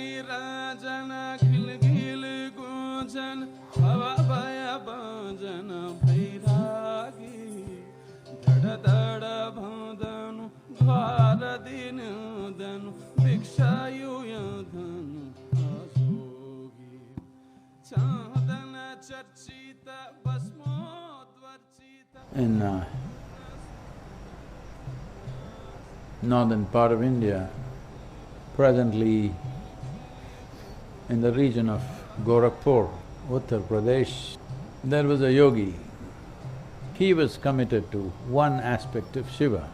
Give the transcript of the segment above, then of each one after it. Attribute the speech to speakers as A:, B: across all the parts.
A: विराजन खिल खिल गुंजन हवा भय भजन भैरागी धड़ धड़ भदनु द्वार दिन धनु भिक्षायु धनु असोगी चांदन चर्चित भस्मोद्वर्चित।
B: In northern part of India, presently in the region of Gorakhpur, Uttar Pradesh, there was a yogi. He was committed to one aspect of Shiva,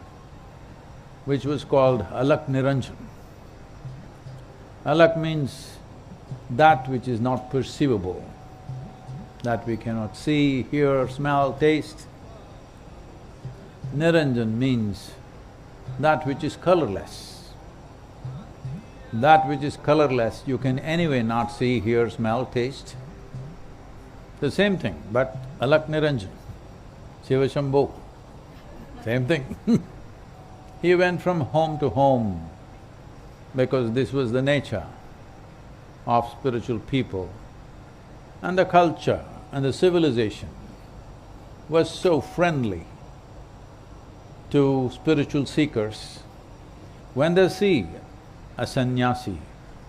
B: which was called Alak Niranjan. Alak means that which is not perceivable, that we cannot see, hear, smell, taste. Niranjan means that which is colorless. That which is colorless, you can anyway not see, hear, smell, taste. The same thing, but Alak Niranjan, Shiva Shambho, same thing. He went from home to home because this was the nature of spiritual people. And the culture and the civilization was so friendly to spiritual seekers. When they see a sannyasi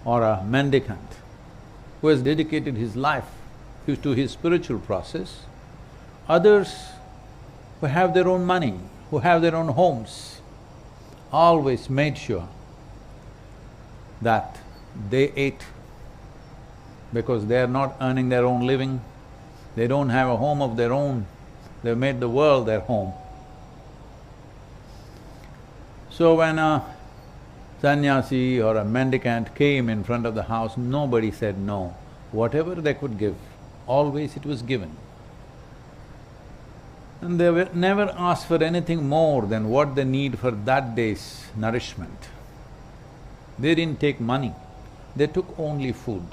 B: or a mendicant who has dedicated his life to his spiritual process, others who have their own money, who have their own homes, always made sure that they ate, because they are not earning their own living, they don't have a home of their own, they've made the world their home. So when a sannyasi or a mendicant came in front of the house, nobody said no. Whatever they could give, always it was given. And they were never asked for anything more than what they need for that day's nourishment. They didn't take money, they took only food.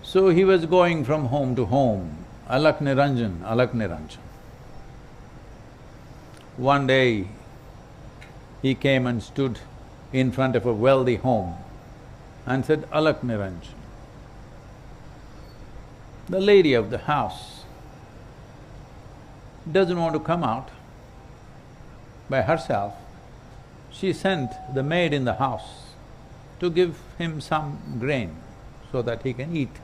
B: So he was going from home to home, Alak Niranjan, Alak Niranjan. One day, he came and stood in front of a wealthy home and said, Alak Niranjan. The lady of the house doesn't want to come out by herself. She sent the maid in the house to give him some grain so that he can eat.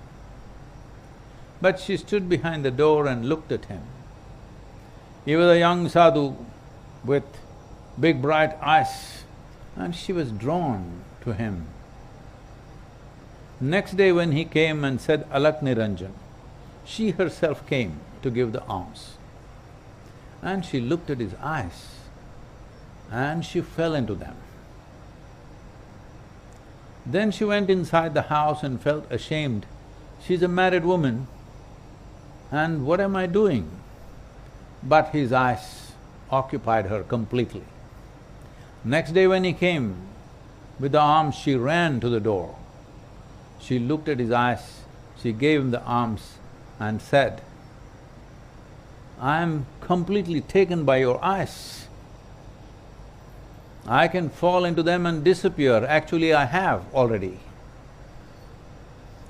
B: But she stood behind the door and looked at him. He was a young sadhu with big bright eyes, and she was drawn to him. Next day when he came and said Alak Niranjan, she herself came to give the alms. And she looked at his eyes and she fell into them. Then she went inside the house and felt ashamed. She's a married woman, and what am I doing? But his eyes occupied her completely. Next day when he came with the alms, she ran to the door. She looked at his eyes, she gave him the alms and said, I am completely taken by your eyes. I can fall into them and disappear, actually I have already.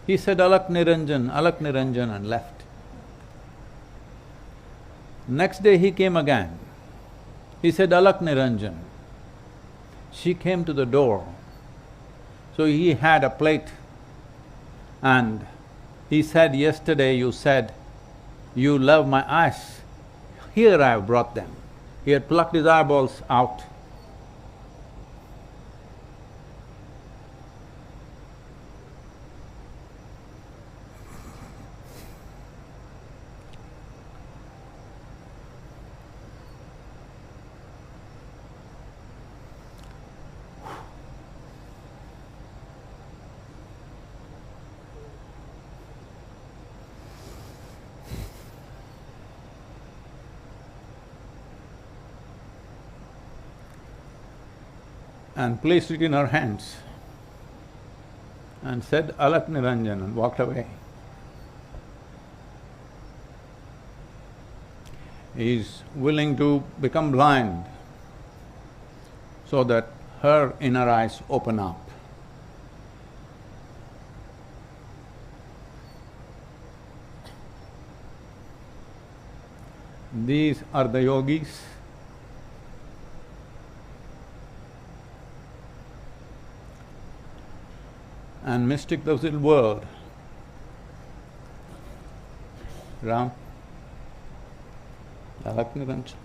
B: He said, Alak Niranjan and left. Next day he came again. He said, Alak Niranjan. She came to the door. So he had a plate and he said, yesterday you said, you love my eyes. Here I have brought them. He had plucked his eyeballs out. And placed it in her hands and said, Alak Niranjan, and walked away. He is willing to become blind so that her inner eyes open up. These are the yogis. And mystic the little world. Ram? Alak Niranjan.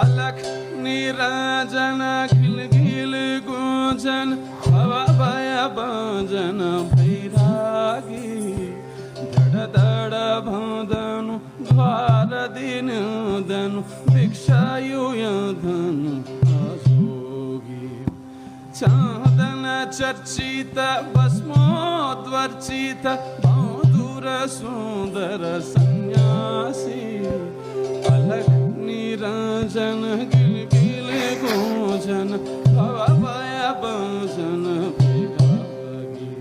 A: अलख निराजन खिल खिल गुंजन हवा भय भजन भैरागी धड़ धड़ भदनु द्वार दिन धनु भिक्षायु धनु असोगी चांदन चर्चित भस्मोद्वर्चित मधुर सुंदर सन्यासी अलख निरंजन गिल गिल गुंजन भव भय भजन भैरागी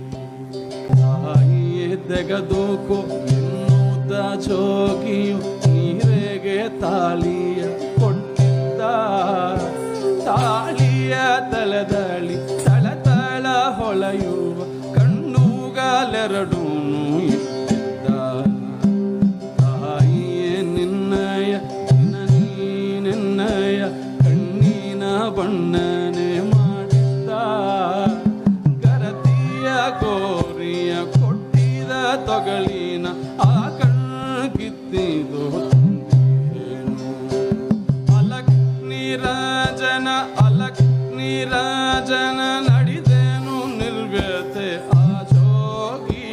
A: ताइये ತೆಗೆದುಕೋ ಎನ್ನುತ್ತ ಜೋಗಿಯು ನೀರೆಗೆ ತಾಳಿಯ ಕೊಟ್ಟಿದ್ದ ತಾಳಿಯ ತಲೆದಳಿ ತಳತಳ ಹೊಳೆಯುವ ಕಣ್ಣುಗಳೆರಡೂ ಇಟ್ಟಿದ್ದ ತಾಯಿಯೇ ನಿನ್ನಯ ನಿನ್ನಯ ಕಣ್ಣಿನ ಬಣ್ಣನೆ ಮಾಡಿದ್ದ ಗರತಿಯ ಕೋರಿಯ ಕೊಟ್ಟಿದ ತೊಗಳಿನ ಆ ಕಣ್ಣಿತ್ತಿದು ಅಲಕ್ ನಿರಾಜನ ನಡೆದೇನು ನಿರ್ವ್ಯತೆ ಆ ಜೋಗಿ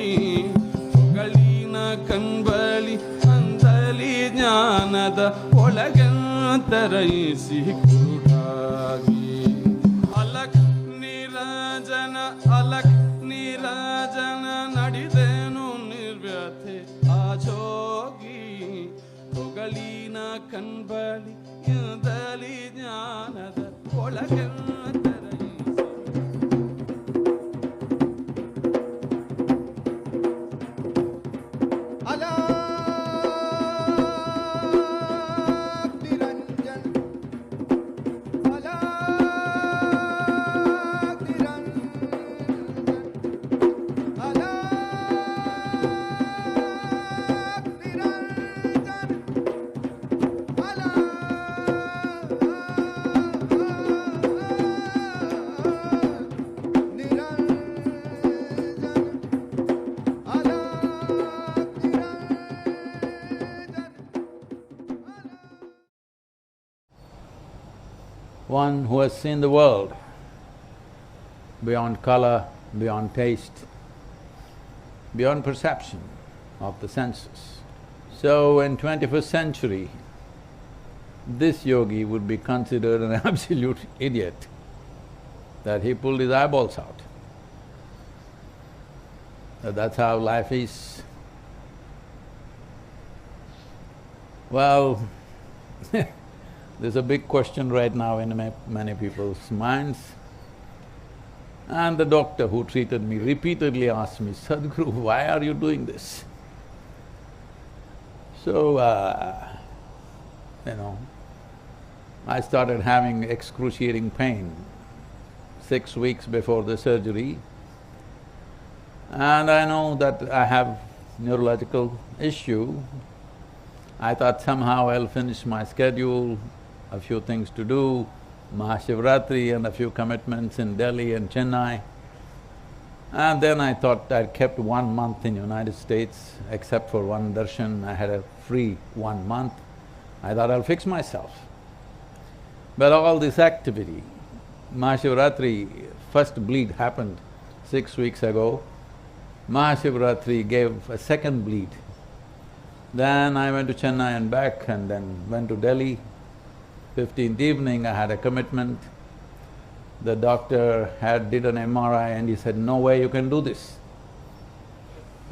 A: ಹೊಗಳಿನ ಕಣ್ಬಳಿ ಅಂತಲಿ ಜ್ಞಾನದ ಒಳಗಂತರೈಸಿ ಕುರುಡಾಗಿ ಅಲಕ್ ನಿರಾಜನ ನಡೆದೇನು ನಿರ್ವ್ಯತೆ ಆ ಜೋಗಿ ಹೊಗಳಿನ ಕಣ್ಬಳಿ ಅಂತಲಿ ಜ್ಞಾನದ ಒಳಗಂತರೈಸಿ
B: One who has seen the world beyond color, beyond taste, beyond perception of the senses. So in 21st century, this yogi would be considered an absolute idiot, that he pulled his eyeballs out. That's how life is. Well, there's a big question right now in many people's minds. And the doctor who treated me repeatedly asked me, Sadhguru, why are you doing this? So, I started having excruciating pain 6 weeks before the surgery. And I know that I have neurological issue. I thought somehow I'll finish my schedule, a few things to do, Mahashivratri and a few commitments in Delhi and Chennai. And then I thought I'd kept 1 month in United States, except for one darshan, I had a free 1 month. I thought I'll fix myself. But all this activity, Mahashivratri, first bleed happened 6 weeks ago. Mahashivratri gave a second bleed. Then I went to Chennai and back and then went to Delhi. 15th evening I had a commitment. The doctor did an MRI and he said, no way you can do this.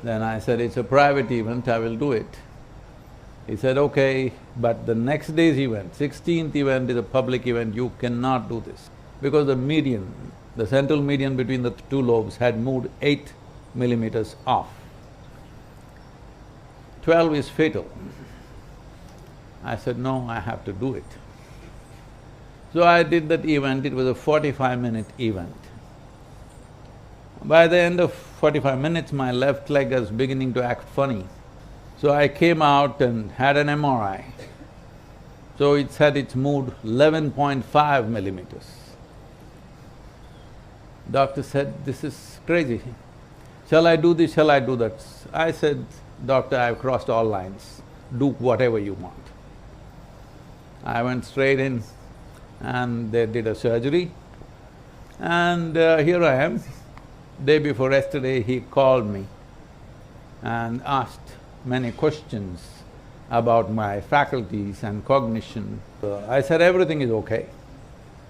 B: Then I said, it's a private event, I will do it. He said, okay, but the next day's event, 16th event is a public event, you cannot do this. Because the median, the central median between the two lobes had moved 8 millimeters off. 12 is fatal. I said, no, I have to do it. So I did that event, it was a 45-minute event. By the end of 45 minutes, my left leg was beginning to act funny. So I came out and had an MRI. So it said it's moved 11.5 millimeters. Doctor said, this is crazy. Shall I do this, shall I do that? I said, doctor, I've crossed all lines, do whatever you want. I went straight in and they did a surgery. And here I am. Day before yesterday, he called me and asked many questions about my faculties and cognition. I said, everything is okay.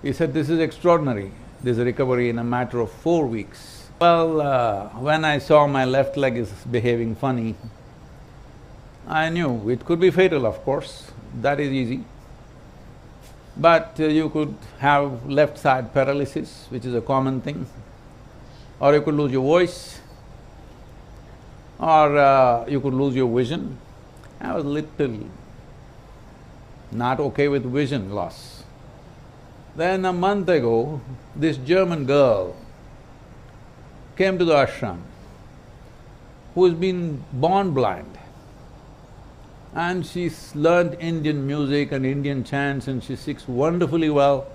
B: He said, this is extraordinary, this recovery in a matter of 4 weeks. Well, when I saw my left leg is behaving funny, I knew it could be fatal, of course, that is easy. But you could have left side paralysis, which is a common thing, or you could lose your voice, or you could lose your vision. I was little not okay with vision loss. Then a month ago, this German girl came to the ashram who's been born blind. And she's learned Indian music and Indian chants and she sings wonderfully well.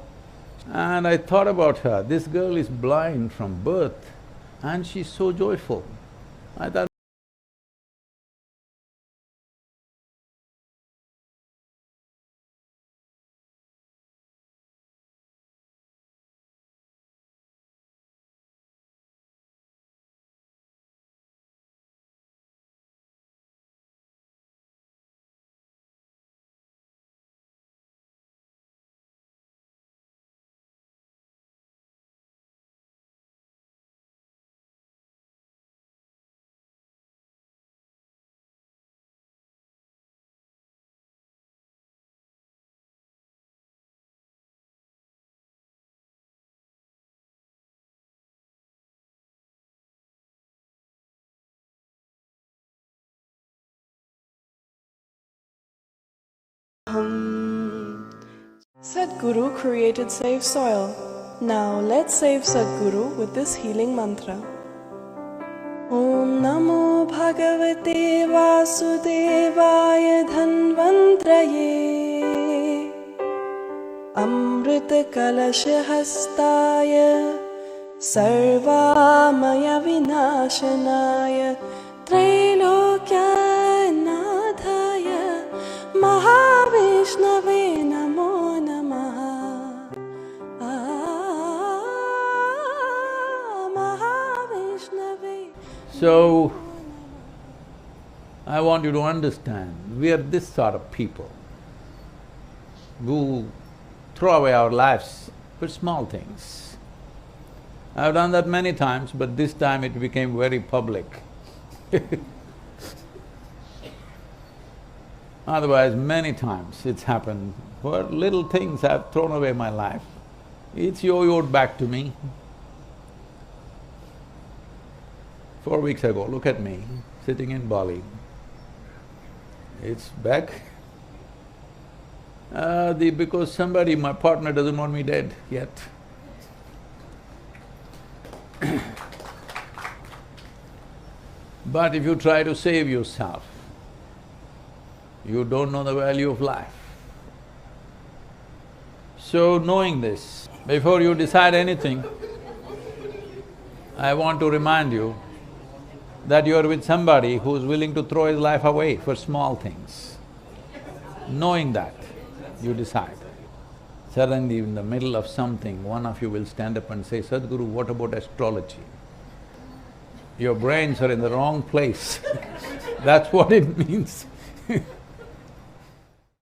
B: And I thought about her, this girl is blind from birth and she's so joyful. I thought,
C: Sadhguru created safe soil. Now let's save Sadhguru with this healing mantra. Om Namo Bhagavate Vasudevaya Dhanvantraye Amrita Kalashahastaya Sarvamaya Vinashanaya Trailokya Nadhaya Mahavishnave Namo Namaha. Mahavishnave.
B: so I want you to understand, we are this sort of people who throw away our lives for small things. I've done that many times, but this time it became very public. Otherwise, many times it's happened, for little things I've thrown away my life. It's yo-yoed back to me. 4 weeks ago, look at me, sitting in Bali. It's back. Because somebody, my partner doesn't want me dead yet. But if you try to save yourself, you don't know the value of life. So knowing this, before you decide anything, I want to remind you that you are with somebody who's willing to throw his life away for small things. Knowing that, you decide. Suddenly in the middle of something, one of you will stand up and say, Sadhguru, what about astrology? Your brains are in the wrong place. That's what it means.